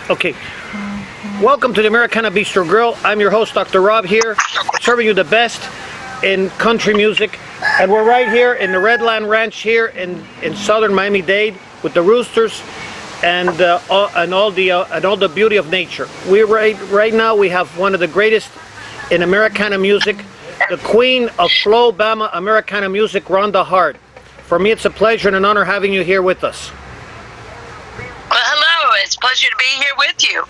Okay. Welcome to the Americana Bistro Grill. I'm your host, Dr. Rob, here, serving you the best in country music. And we're right here in the Redlands Ranch here in southern Miami-Dade with the roosters and all the beauty of nature. We're right now we have one of the greatest in Americana music, the queen of Flor-Bama Americana music, Rhonda Hart. For me, it's a pleasure and an honor having you here with us. Well, hello. It's a pleasure to be here with you.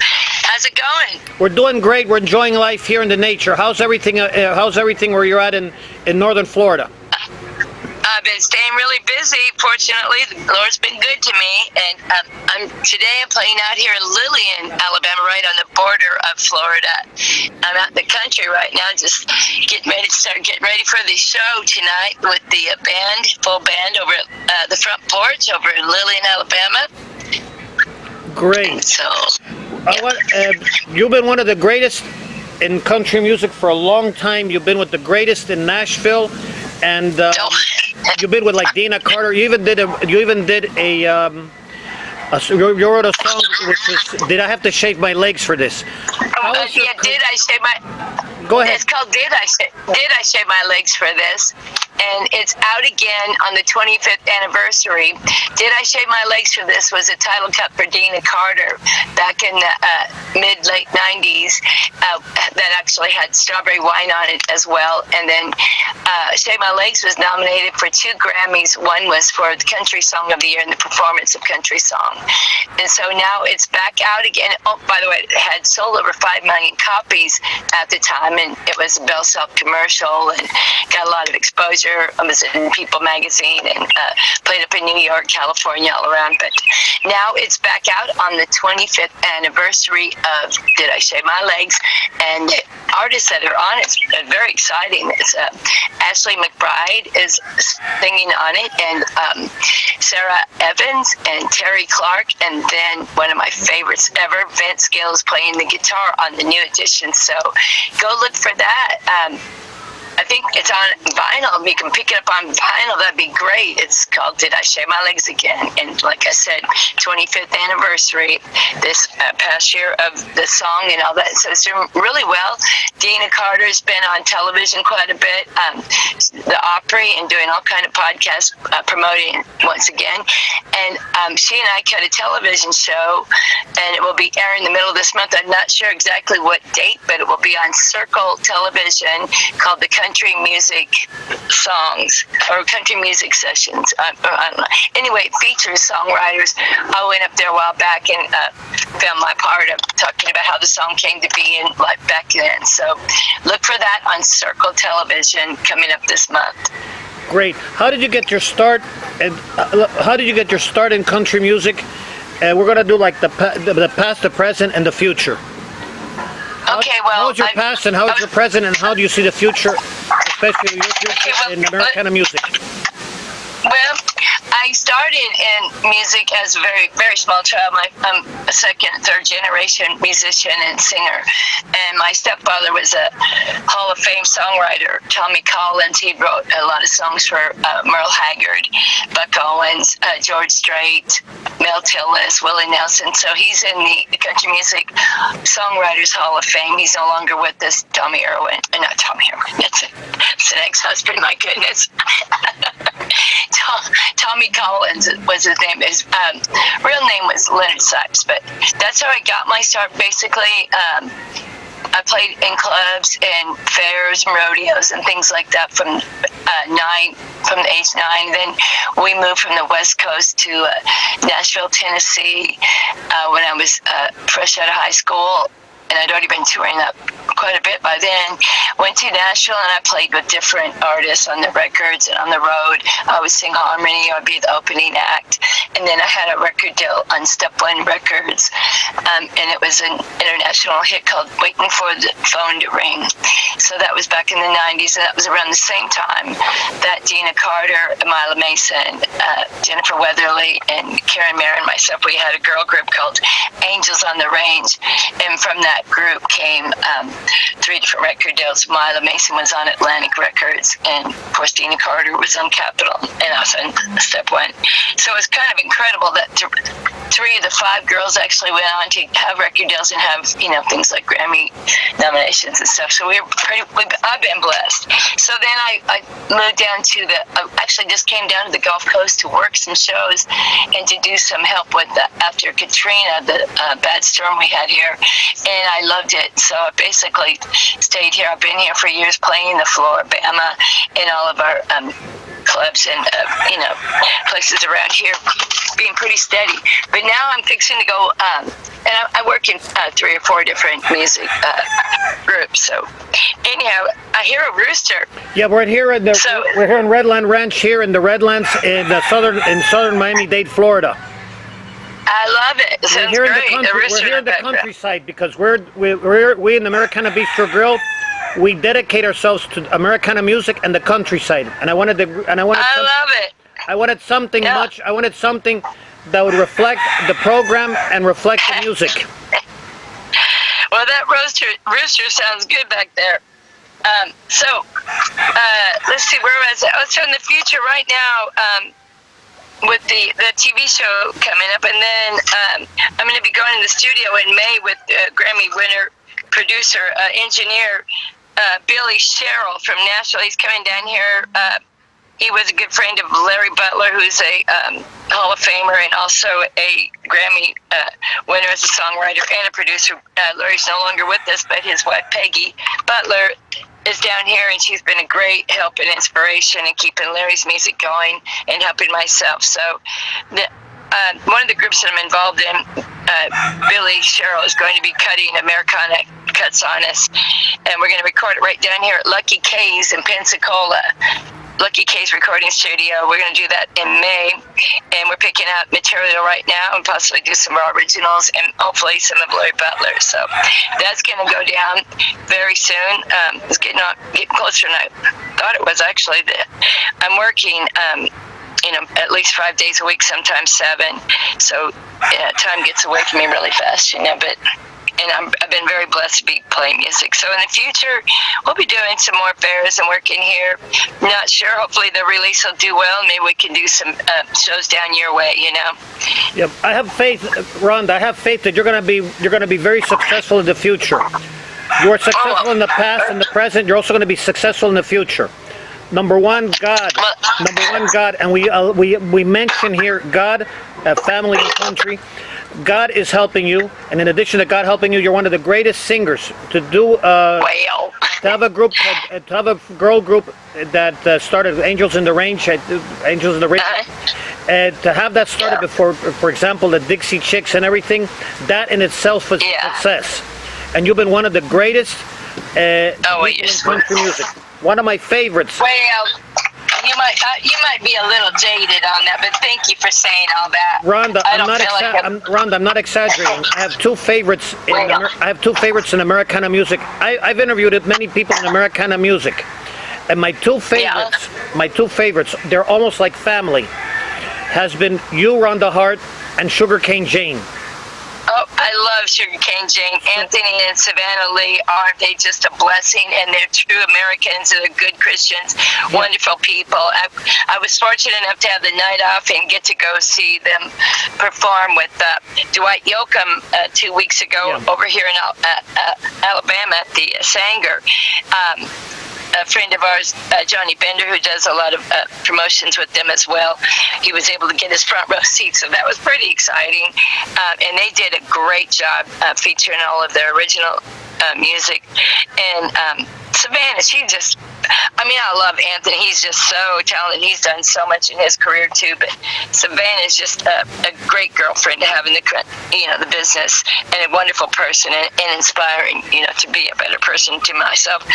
How's it going? We're doing great. We're enjoying life here in the nature. How's everything? How's everything where you're at in northern Florida? I've been staying really busy. Fortunately, the Lord's been good to me, and today I'm playing out here in Lillian, Alabama, right on the border of Florida. I'm out in the country right now, just getting ready for the show tonight with the full band over at the front porch over in Lillian, Alabama. Great. So, you've been one of the greatest in country music for a long time. You've been with the greatest in Nashville, and you've been with like Dina Carter. You even did a you wrote a song which is "Did I Have to Shave My Legs for This?" Did I shave my? Go ahead. It's called Did I Shave My Legs for This? And it's out again on the 25th anniversary. Did I Shave My Legs for This was a title cut for Dina Carter back in the mid-late 90s that actually had Strawberry Wine on it as well. And then Shave My Legs was nominated for 2 Grammys. One was for the Country Song of the Year and the Performance of Country Song. And so now it's back out again. Oh, by the way, it had sold over 5 million copies at the time, and it was a Bell South commercial and got a lot of exposure. I was in People magazine and played up in New York, California, all around. But now it's back out on the 25th anniversary of Did I Shave My Legs? And the artists that are on it's very exciting. It's Ashley McBride is singing on it, and Sarah Evans and Terry Clark, and then one of my favorites ever, Vince Gill, is playing the guitar on the new edition. So go look for that. I think it's on vinyl. You can pick it up on vinyl. That'd be great. It's called Did I Shave My Legs Again? And like I said, 25th anniversary this past year of the song and all that. So it's doing really well. Dina Carter's been on television quite a bit, the Opry, and doing all kind of podcasts promoting once again. And she and I cut a television show, and it will be airing in the middle of this month. I'm not sure exactly what date, but it will be on Circle Television, called the Country Music Songs or Country Music Sessions. I don't know. Anyway, it features songwriters. I went up there a while back and found my part of talking about how the song came to be and like back then. So look for that on Circle Television coming up this month. Great. How did you get your start? And how did you get your start in country music? And we're gonna do like the past, the present, and the future. Okay, well, how's your past and how's your present, and how do you see the future, especially your future in Americana music? Well, I started in music as a very, very small child. I'm a second, third generation musician and singer. And my stepfather was a Hall of Fame songwriter, Tommy Collins. He wrote a lot of songs for Merle Haggard, Buck Owens, George Strait, Mel Tillis, Willie Nelson. So he's in the Country Music Songwriters Hall of Fame. He's no longer with us. Tommy Irwin. Not Tommy Irwin. It's an ex-husband, my goodness. Tommy Collins was his name. His real name was Leonard Sipes, but that's how I got my start. Basically, I played in clubs and fairs and rodeos and things like that from the age 9. Then we moved from the West Coast to Nashville, Tennessee, when I was fresh out of high school. And I'd already been touring up quite a bit by then. Went to Nashville, and I played with different artists on the records and on the road. I would sing harmony. I would be the opening act. And then I had a record deal on Step One Records, and it was an international hit called Waiting for the Phone to Ring. So that was back in the 90s, and that was around the same time that Dina Carter, Mila Mason, Jennifer Weatherly, and Karen Mayer and myself, we had a girl group called Angels on the Range. And from that group came 3 different record deals. Mila Mason was on Atlantic Records, and of course Dina Carter was on Capitol, and I was on Step One. So it was kind of incredible that 3 of the 5 girls actually went on to to have record deals and have, things like Grammy nominations and stuff. So I've been blessed. So then I moved down to actually just came down to the Gulf Coast to work some shows and to do some help with after Katrina, the bad storm we had here. And I loved it. So I basically stayed here. I've been here for years playing the Flor-Bama in all of our clubs and places around here, being pretty steady. But now I'm fixing to go, and I work in 3 or 4 different music groups. So anyhow, I hear a rooster. Yeah, we're here in we're here in Redland Ranch here in the Redlands in southern Miami-Dade, Florida. I love it. It sounds great. We're here in the countryside because we in Americana Bistro Grill. We dedicate ourselves to Americana music and the countryside, and I wanted love it. I wanted something I wanted something that would reflect the program and reflect the music. Well, that rooster sounds good back there. Let's see, where was it? Oh, so in the future, right now, with the TV show coming up, and then I'm going to be going in the studio in May with Grammy winner, producer, engineer, Billy Sherrill from Nashville. He's coming down here. He was a good friend of Larry Butler, who's a Hall of Famer and also a Grammy winner as a songwriter and a producer. Larry's no longer with us, but his wife, Peggy Butler, is down here, and she's been a great help and inspiration in keeping Larry's music going and helping myself. So one of the groups that I'm involved in, Billy Sherrill, is going to be cutting Americana cuts on us, and we're going to record it right down here at Lucky K's in Pensacola. Lucky K's recording studio. We're going to do that in May, and we're picking out material right now and possibly do some originals and hopefully some of Larry Butler. So that's going to go down very soon. It's getting closer than I thought it was, actually. I'm working at least 5 days a week, sometimes 7. So time gets away from me really fast, and I've been very blessed to be playing music. So in the future, we'll be doing some more fairs and working here. Not sure. Hopefully the release will do well. Maybe we can do some shows down your way. Yep. I have faith, Rhonda. I have faith that you're going to be very successful in the future. You are successful in the past and the present. You're also going to be successful in the future. Number one, God. Number one, God. And we mention here God, family, and country. God is helping you, and in addition to God helping you, you're one of the greatest singers to do. To have a group, to have a girl group that started Angels in the Range, and to have that started before, for example, the Dixie Chicks and everything. That in itself was a success, and you've been one of the greatest in country music. One of my favorites. You might be a little jaded on that, but thank you for saying all that. Rhonda, I'm not exaggerating. I have 2 favorites. I have 2 favorites in Americana music. I've interviewed many people in Americana music, and my two favorites, they're almost like family, has been you, Rhonda Hart, and Sugarcane Jane. Oh, I love Sugarcane Jane. Anthony and Savannah Lee, aren't they just a blessing? And they're true Americans, and they're good Christians, wonderful people. I was fortunate enough to have the night off and get to go see them perform with Dwight Yoakam 2 weeks ago over here in Alabama at the Sanger. A friend of ours, Johnny Bender, who does a lot of promotions with them as well, he was able to get his front row seat, so that was pretty exciting. And they did a great job featuring all of their original music. And Savannah, I love Anthony. He's just so talented. He's done so much in his career too. But Savannah is just a great girlfriend to have in the business, and a wonderful person, and inspiring. To be a better person to myself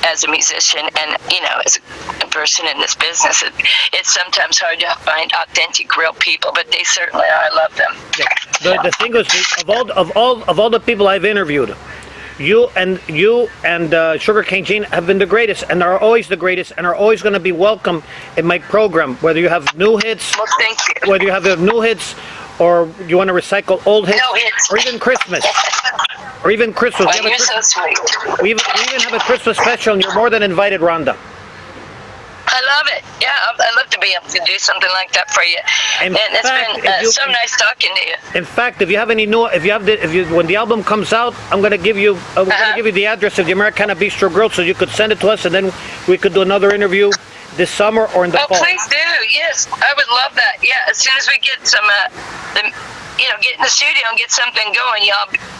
as a musician, and as a person in this business. It's sometimes hard to find authentic, real people, but they certainly are. I love them. Yeah. The thing is, of all the people I've interviewed, you and Sugarcane Jane have been the greatest, and are always the greatest, and are always going to be welcome in my program. Whether you have new hits, thank you. Whether you have new hits, or you want to recycle old hits, or even Christmas, Well, you're so sweet. We even have a Christmas special, and you're more than invited, Rhonda. I love it. Yeah, I'd love to be able to do something like that for you. In And it's fact, been so nice talking to you. In fact, if you have any new, when the album comes out, I'm gonna give you the address of the Americana Bistro Grill, so you could send it to us, and then we could do another interview this summer or in the fall. Oh, please do. Yes, I would love that. Yeah, as soon as we get some, get in the studio and get something going,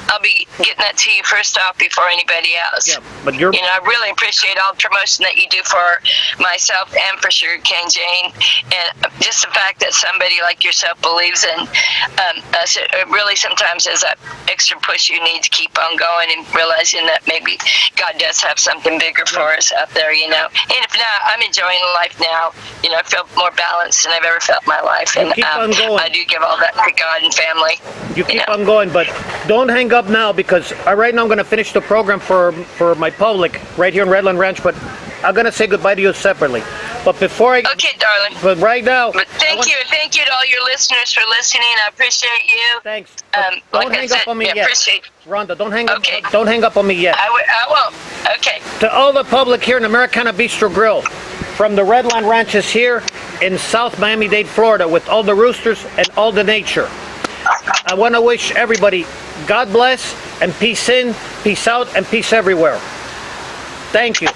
I'll be getting that to you first off before anybody else. Yeah, but I really appreciate all the promotion that you do for myself and for Sugarcane Jane, and just the fact that somebody like yourself believes in us. It really sometimes is that extra push you need to keep on going and realizing that maybe God does have something bigger for us out there, And if not, I'm enjoying life now. I feel more balanced than I've ever felt in my life, and keep on going. I do give all that to God and family. You keep on going, but don't hang up now, because right now I'm going to finish the program for my public right here in Redland Ranch, but I'm going to say goodbye to you separately. But before Okay, darling. But right now... But thank you to all your listeners for listening. I appreciate you. Thanks. Like don't hang up on me yet. Rhonda, don't hang Okay. up. Don't hang up on me yet. I won't. Okay. To all the public here in Americana Bistro Grill, from the Redland Ranches here in South Miami-Dade, Florida, with all the roosters and all the nature, I want to wish everybody God bless and peace in, peace out, and peace everywhere. Thank you.